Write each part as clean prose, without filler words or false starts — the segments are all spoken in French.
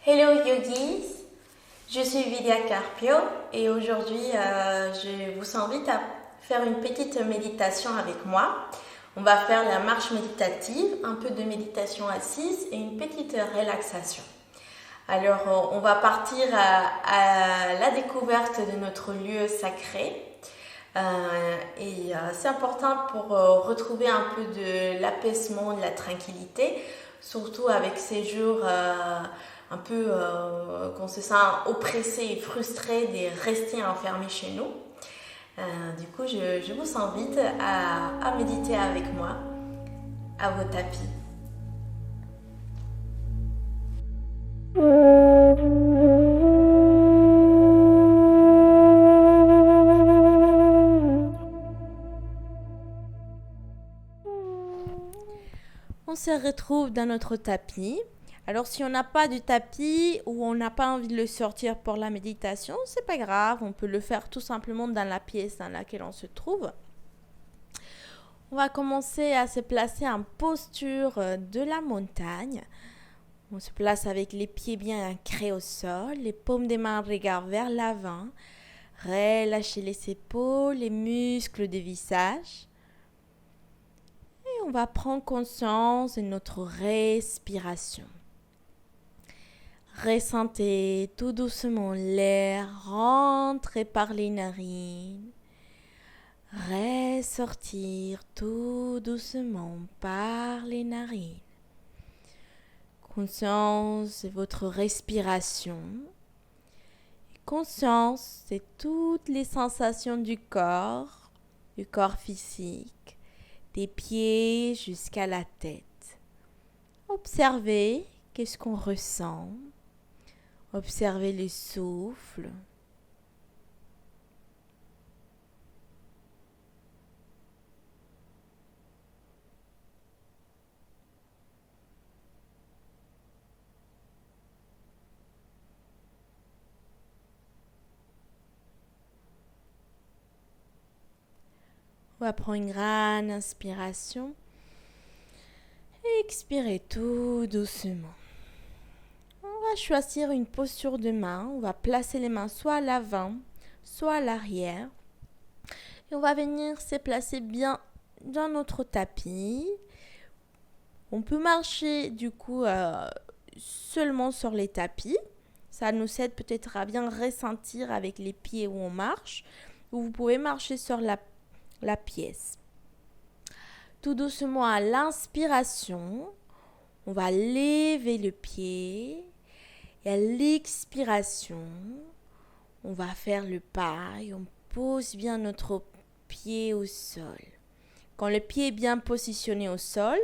Hello yogis, je suis Vidya Carpio et aujourd'hui je vous invite à faire une petite méditation avec moi. On va faire la marche méditative, un peu de méditation assise et une petite relaxation. Alors on va partir à la découverte de notre lieu sacré. C'est important pour retrouver un peu de l'apaisement, de la tranquillité, surtout avec ces jours un peu qu'on se sent oppressé et frustré de rester enfermé chez nous. Du coup, je vous invite à méditer avec moi à vos tapis. On se retrouve dans notre tapis. Alors si on n'a pas de tapis ou on n'a pas envie de le sortir pour la méditation, c'est pas grave, on peut le faire tout simplement dans la pièce dans laquelle on se trouve. On va commencer à se placer en posture de la montagne. On se place avec les pieds bien ancrés au sol, les paumes des mains regardent vers l'avant. Relâchez les épaules, les muscles du visage. Et on va prendre conscience de notre respiration. Ressentez tout doucement l'air rentrer par les narines, ressortir tout doucement par les narines. Conscience de votre respiration, conscience de toutes les sensations du corps physique, des pieds jusqu'à la tête. Observez qu'est-ce qu'on ressent. Observez le souffle. On va prendre une grande inspiration et expirer tout doucement. On va choisir une posture de main. On va placer les mains soit à l'avant, soit à l'arrière. Et on va venir se placer bien dans notre tapis. On peut marcher du coup seulement sur les tapis. Ça nous aide peut-être à bien ressentir avec les pieds où on marche. Ou vous pouvez marcher sur la pièce. Tout doucement à l'inspiration, on va lever le pied. Et à l'expiration, on va faire le pas et on pose bien notre pied au sol. Quand le pied est bien positionné au sol,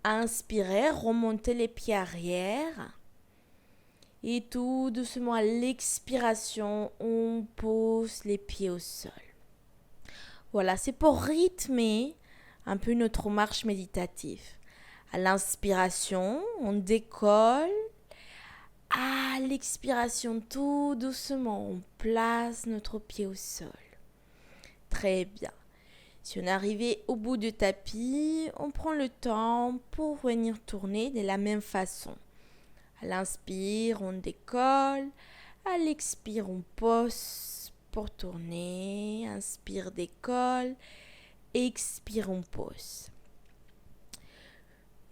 inspirez, remontez les pieds arrière. Et tout doucement à l'expiration, on pose les pieds au sol. Voilà, c'est pour rythmer un peu notre marche méditative. À l'inspiration, on décolle. À l'expiration, tout doucement, on place notre pied au sol. Très bien. Si on est arrivé au bout du tapis, on prend le temps pour venir tourner de la même façon. À l'inspire, on décolle. À l'expire, on pose pour tourner. Inspire, décolle. Expire, on pose.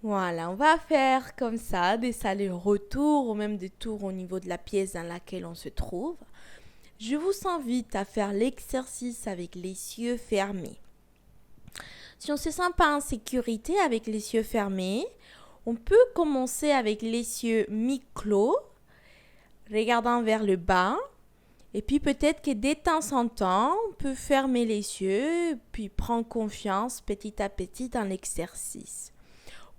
Voilà, on va faire comme ça des allers-retours ou même des tours au niveau de la pièce dans laquelle on se trouve. Je vous invite à faire l'exercice avec les yeux fermés. Si on se sent pas en sécurité avec les yeux fermés, on peut commencer avec les yeux mi-clos, regardant vers le bas. Et puis peut-être que de temps en temps, on peut fermer les yeux, puis prendre confiance petit à petit dans l'exercice.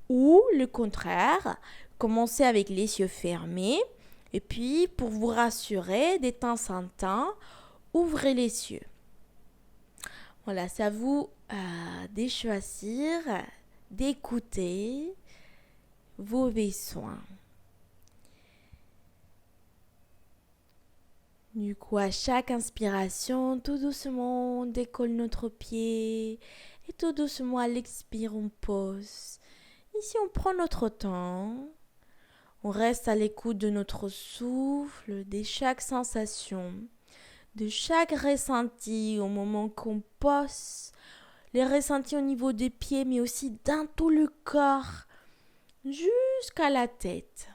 Ou le contraire, commencez avec les yeux fermés et puis pour vous rassurer, de temps en temps, ouvrez les yeux. Voilà, c'est à vous de choisir, d'écouter vos besoins. Du coup, à chaque inspiration, tout doucement, on décolle notre pied et tout doucement, à l'expire, on pose. Ici, on prend notre temps. On reste à l'écoute de notre souffle, de chaque sensation, de chaque ressenti au moment qu'on pose, les ressentis au niveau des pieds, mais aussi dans tout le corps, jusqu'à la tête.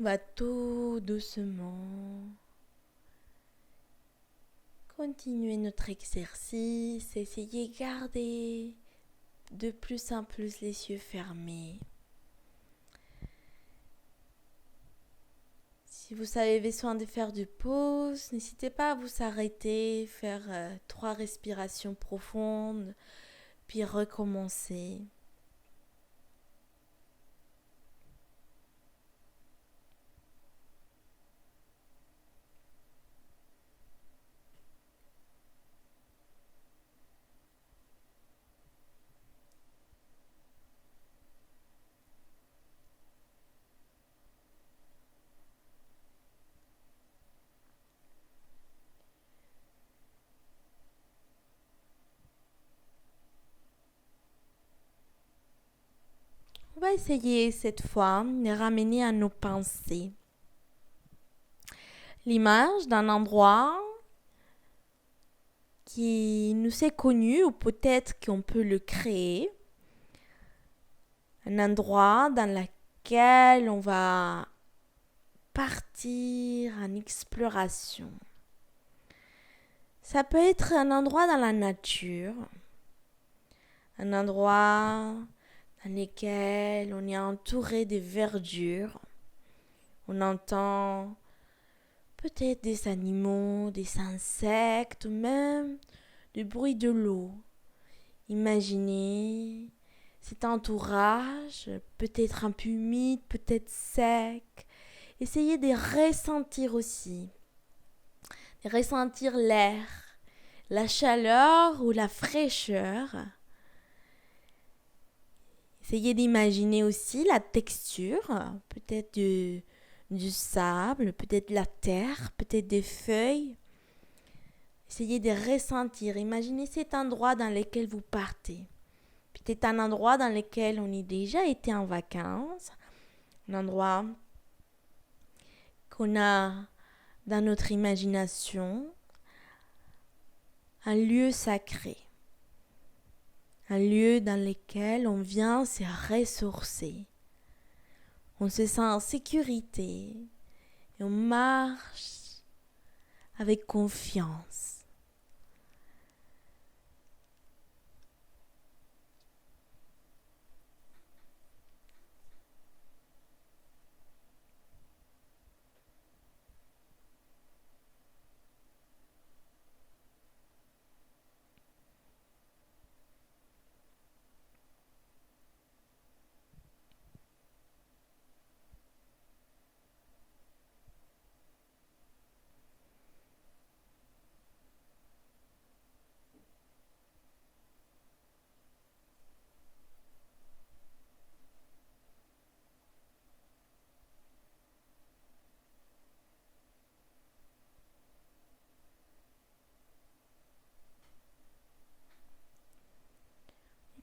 On va tout doucement continuer notre exercice, essayer de garder de plus en plus les yeux fermés. Si vous avez besoin de faire du pause, n'hésitez pas à vous arrêter, faire 3 respirations profondes, puis recommencer. On va essayer cette fois de ramener à nos pensées l'image d'un endroit qui nous est connu ou peut-être qu'on peut le créer. Un endroit dans lequel on va partir en exploration. Ça peut être un endroit dans la nature, un endroit dans lequel on est entouré de verdure. On entend peut-être des animaux, des insectes, ou même du bruit de l'eau. Imaginez cet entourage, peut-être un peu humide, peut-être sec. Essayez de ressentir aussi, de ressentir l'air, la chaleur ou la fraîcheur. Essayez d'imaginer aussi la texture, peut-être du sable, peut-être la terre, peut-être des feuilles. Essayez de ressentir, imaginez cet endroit dans lequel vous partez. Peut-être un endroit dans lequel on est déjà été en vacances, un endroit qu'on a dans notre imagination, un lieu sacré, un lieu dans lequel on vient se ressourcer. On se sent en sécurité et on marche avec confiance.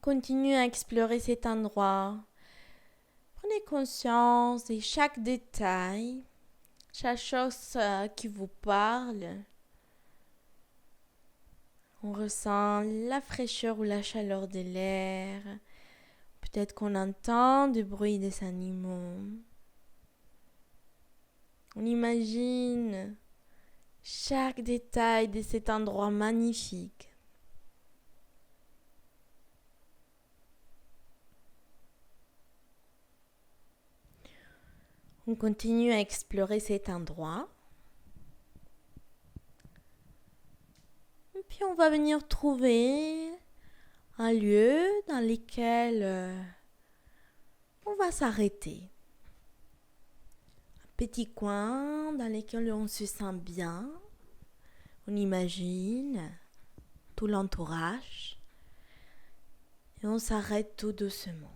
Continuez à explorer cet endroit. Prenez conscience de chaque détail, chaque chose qui vous parle. On ressent la fraîcheur ou la chaleur de l'air. Peut-être qu'on entend du bruit des animaux. On imagine chaque détail de cet endroit magnifique. On continue à explorer cet endroit. Puis on va venir trouver un lieu dans lequel on va s'arrêter. Un petit coin dans lequel on se sent bien. On imagine tout l'entourage. Et on s'arrête tout doucement.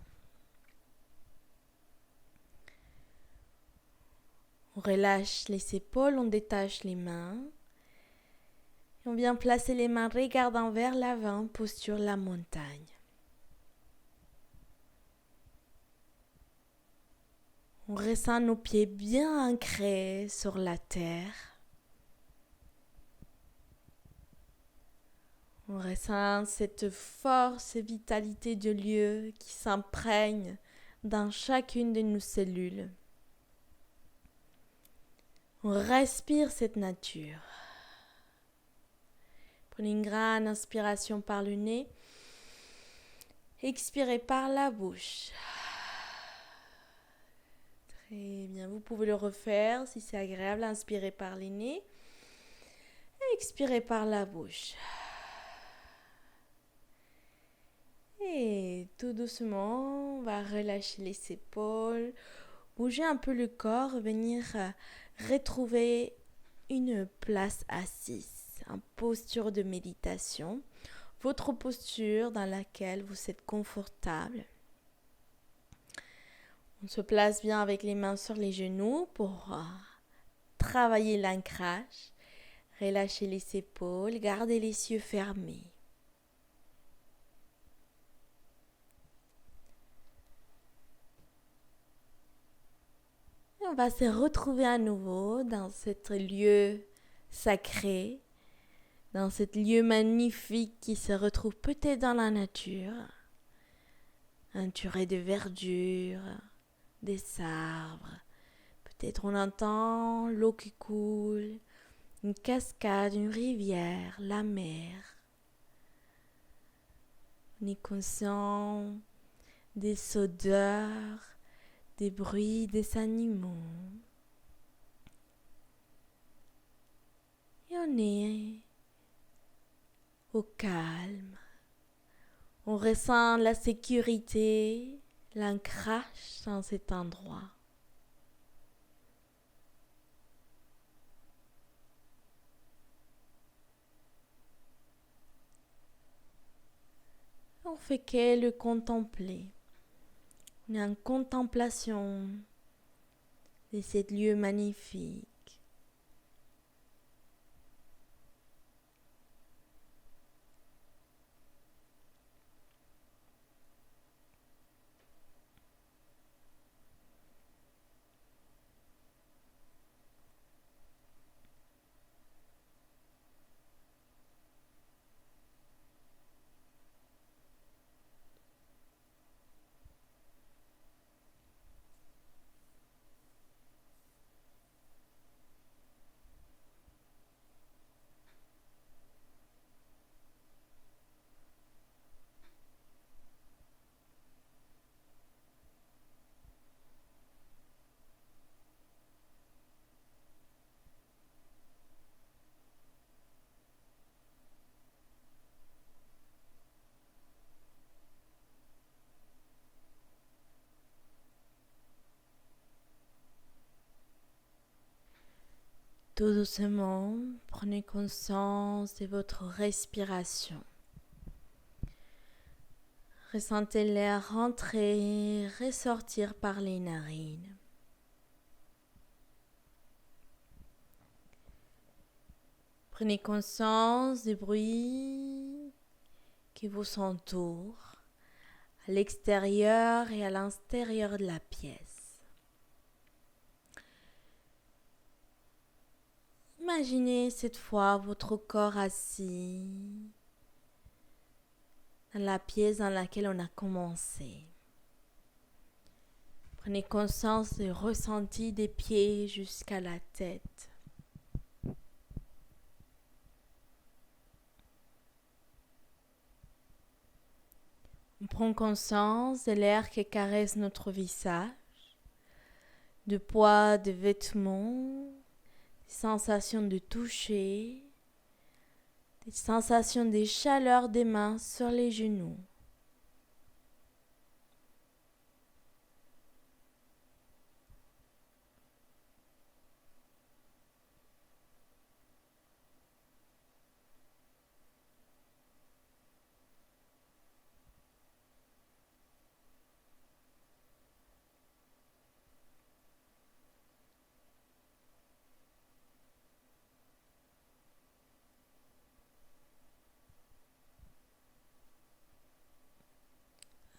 On relâche les épaules, on détache les mains. Et on vient placer les mains regardant vers l'avant, posture la montagne. On ressent nos pieds bien ancrés sur la terre. On ressent cette force et vitalité de lieu qui s'imprègne dans chacune de nos cellules. On respire cette nature. Prenez une grande inspiration par le nez. Expirez par la bouche. Très bien, vous pouvez le refaire si c'est agréable. Inspirez par le nez. Expirez par la bouche. Et tout doucement, on va relâcher les épaules. Bouger un peu le corps, venir retrouver une place assise, en posture de méditation, votre posture dans laquelle vous êtes confortable. On se place bien avec les mains sur les genoux pour travailler l'ancrage, relâcher les épaules, garder les yeux fermés. On va se retrouver à nouveau dans ce lieu sacré, dans ce lieu magnifique qui se retrouve peut-être dans la nature, entouré de verdure, des arbres. Peut-être on entend l'eau qui coule, une cascade, une rivière, la mer. On est conscient des odeurs, des bruits des animaux. Et on est au calme. On ressent la sécurité, l'ancrage dans cet endroit. On fait que le contempler. On est en contemplation de ce lieu magnifique. Tout doucement, prenez conscience de votre respiration. Ressentez l'air rentrer, ressortir par les narines. Prenez conscience des bruits qui vous entourent, à l'extérieur et à l'intérieur de la pièce. Imaginez cette fois votre corps assis dans la pièce dans laquelle on a commencé. Prenez conscience du ressenti des pieds jusqu'à la tête. On prend conscience de l'air qui caresse notre visage, du poids des vêtements, des sensations de toucher, des sensations de chaleur des mains sur les genoux.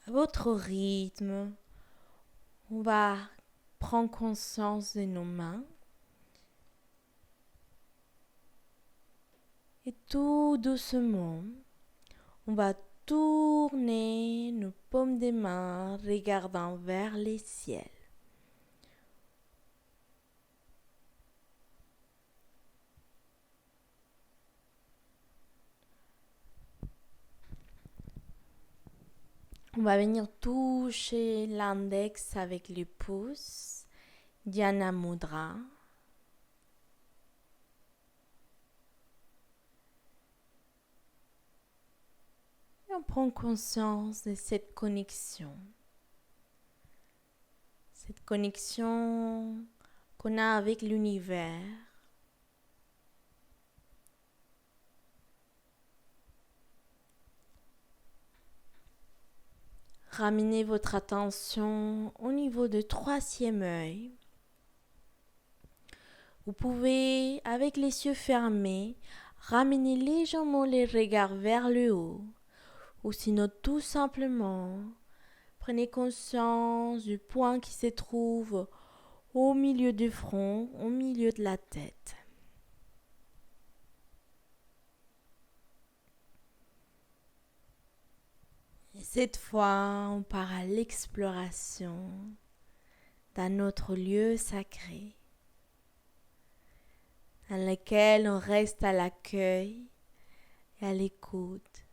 À votre rythme, on va prendre conscience de nos mains et tout doucement, on va tourner nos paumes des mains regardant vers le ciel. On va venir toucher l'index avec les pouces, Dhyana Mudra. Et on prend conscience de cette connexion. Cette connexion qu'on a avec l'univers. Ramenez votre attention au niveau du troisième œil. Vous pouvez, avec les yeux fermés, ramener légèrement les regards vers le haut. Ou sinon, tout simplement, prenez conscience du point qui se trouve au milieu du front, au milieu de la tête. Et cette fois, on part à l'exploration d'un autre lieu sacré, dans lequel on reste à l'accueil et à l'écoute.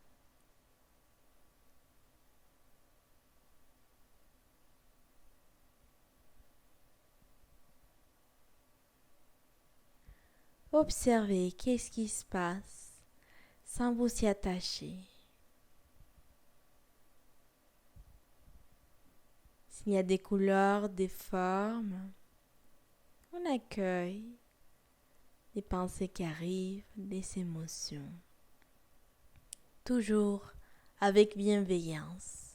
Observez qu'est-ce qui se passe sans vous y attacher. S'il y a des couleurs, des formes, on accueille des pensées qui arrivent, des émotions. Toujours avec bienveillance.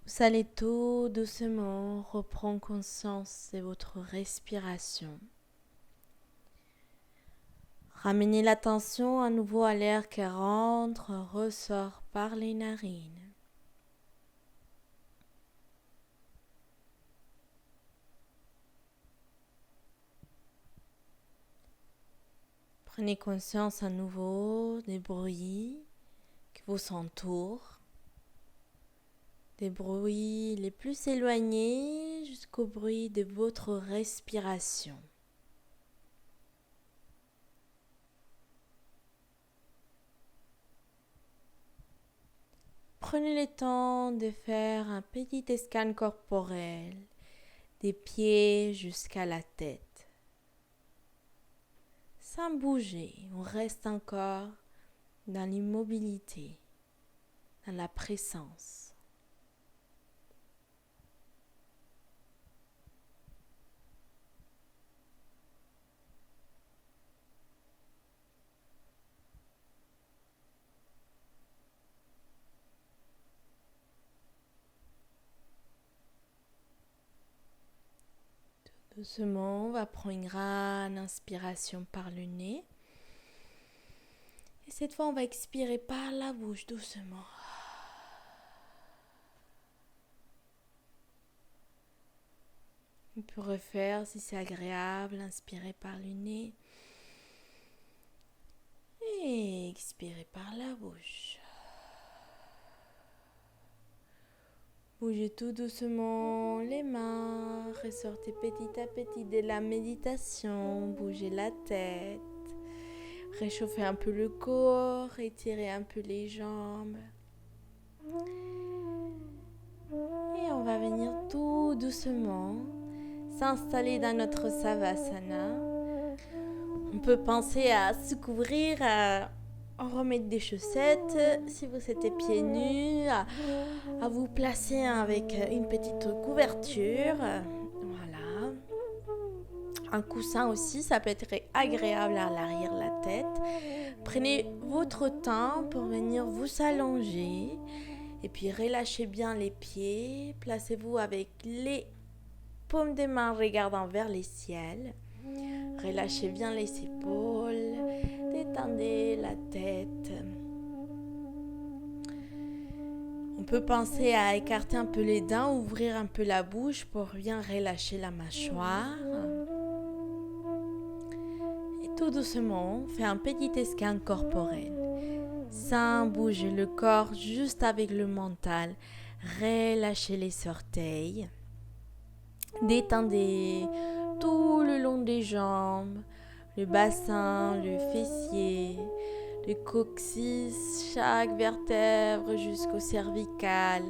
Vous allez tout doucement reprendre conscience de votre respiration. Ramenez l'attention à nouveau à l'air qui rentre, ressort par les narines. Prenez conscience à nouveau des bruits qui vous entourent, des bruits les plus éloignés jusqu'au bruit de votre respiration. Prenez le temps de faire un petit scan corporel, des pieds jusqu'à la tête. Sans bouger, on reste encore dans l'immobilité, dans la présence. Doucement, on va prendre une grande inspiration par le nez. Et cette fois, on va expirer par la bouche doucement. On peut refaire si c'est agréable, inspirer par le nez. Et expirer par la bouche. Bougez tout doucement les mains, ressortez petit à petit de la méditation, bougez la tête, réchauffez un peu le corps, étirez un peu les jambes. Et on va venir tout doucement s'installer dans notre Savasana. On peut penser à se couvrir, à remettre des chaussettes si vous êtes pieds nus, à vous placer avec une petite couverture. Voilà. Un coussin aussi, ça peut être agréable à l'arrière de la tête. Prenez votre temps pour venir vous allonger et puis relâchez bien les pieds. Placez-vous avec les paumes des mains regardant vers le ciel. Relâchez bien les épaules, détendez la tête. On peut penser à écarter un peu les dents, ouvrir un peu la bouche pour bien relâcher la mâchoire. Et tout doucement, on fait un petit scan corporel. Sans bouger le corps, juste avec le mental. Relâchez les orteils. Détendez tout le long des jambes, le bassin, le fessier, le coccyx, chaque vertèbre jusqu'au cervical.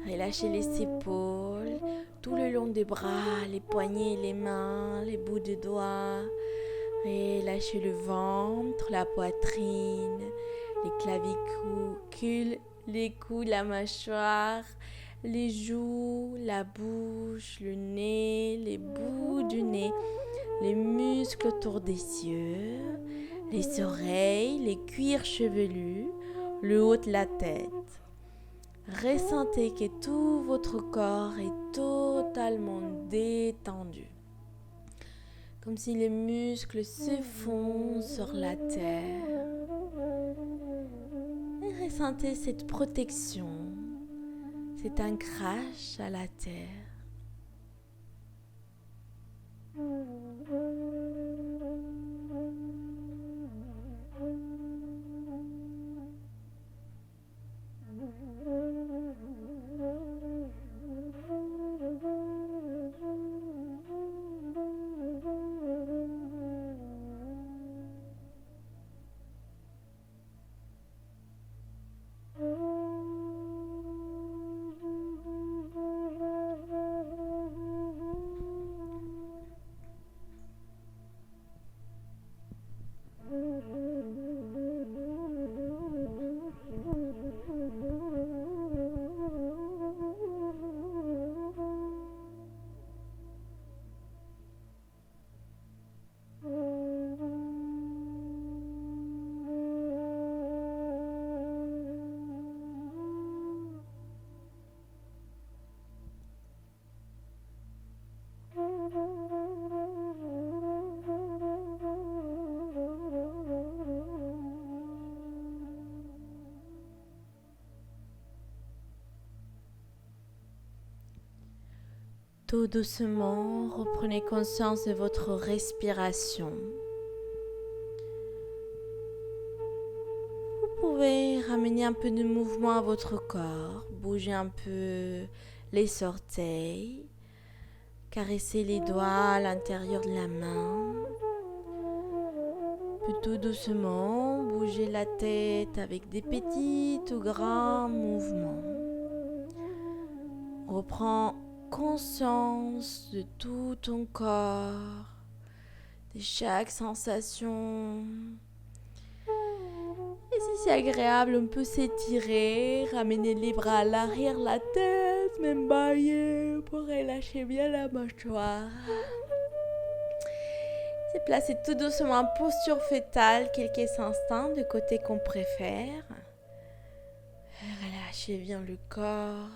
Relâchez les épaules, tout le long des bras, les poignets, les mains, les bouts de doigts. Relâchez le ventre, la poitrine, les clavicules, les coudes, la mâchoire, les joues, la bouche, le nez, les bouts du nez, les muscles autour des yeux, les oreilles, les cuirs chevelus, le haut de la tête. Ressentez que tout votre corps est totalement détendu. Comme si les muscles se font sur la terre. Et ressentez cette protection, cet ancrage à la terre. Tout doucement, reprenez conscience de votre respiration. Vous pouvez ramener un peu de mouvement à votre corps, bouger un peu les orteils, caresser les doigts à l'intérieur de la main. Puis tout doucement, bouger la tête avec des petits ou grands mouvements. Reprends conscience de tout ton corps, de chaque sensation. Et si c'est agréable, on peut s'étirer, ramener les bras à l'arrière, la tête, même bailler pour relâcher bien la mâchoire. Se placer tout doucement en posture fétale, quelques instants du côté qu'on préfère. Relâchez bien le corps.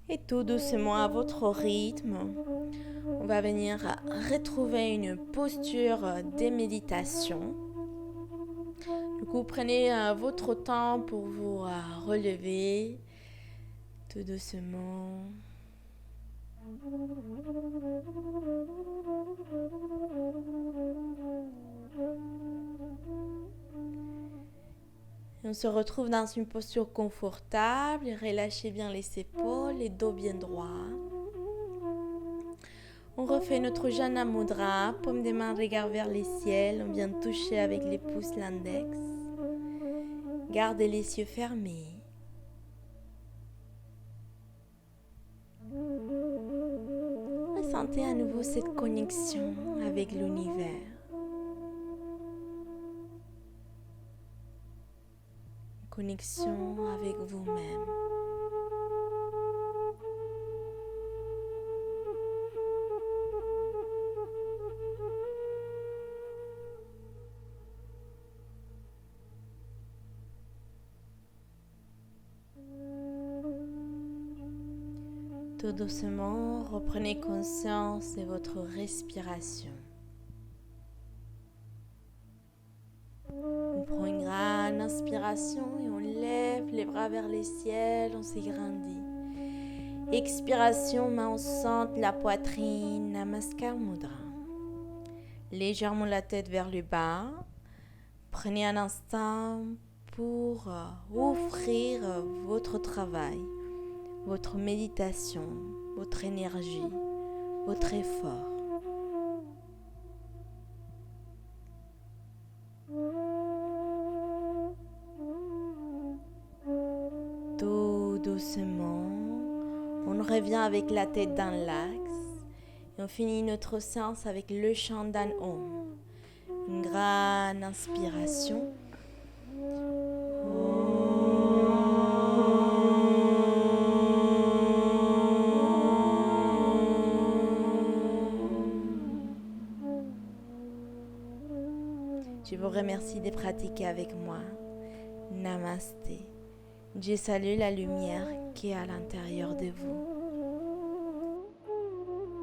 Et tout doucement à votre rythme, on va venir retrouver une posture de méditation. Du coup, prenez votre temps pour vous relever tout doucement. Et on se retrouve dans une posture confortable. Relâchez bien les épaules, les dos bien droits. On refait notre Jana Mudra, paume des mains, regard vers les ciels. On vient toucher avec les pouces l'index. Gardez les yeux fermés. Ressentez à nouveau cette connexion avec l'univers. Connexion avec vous-même. Tout doucement, reprenez conscience de votre respiration. On prend une grande inspiration et on lève les bras vers les ciels, on s'agrandit. Expiration, main au centre, la poitrine, Namaskar Mudra. Légèrement la tête vers le bas. Prenez un instant pour offrir votre travail, votre méditation, votre énergie, votre effort. Tout doucement, on revient avec la tête dans l'axe et on finit notre séance avec le chant d'un Om. Une grande inspiration. Je vous remercie de pratiquer avec moi. Namasté. Je salue la lumière qui est à l'intérieur de vous.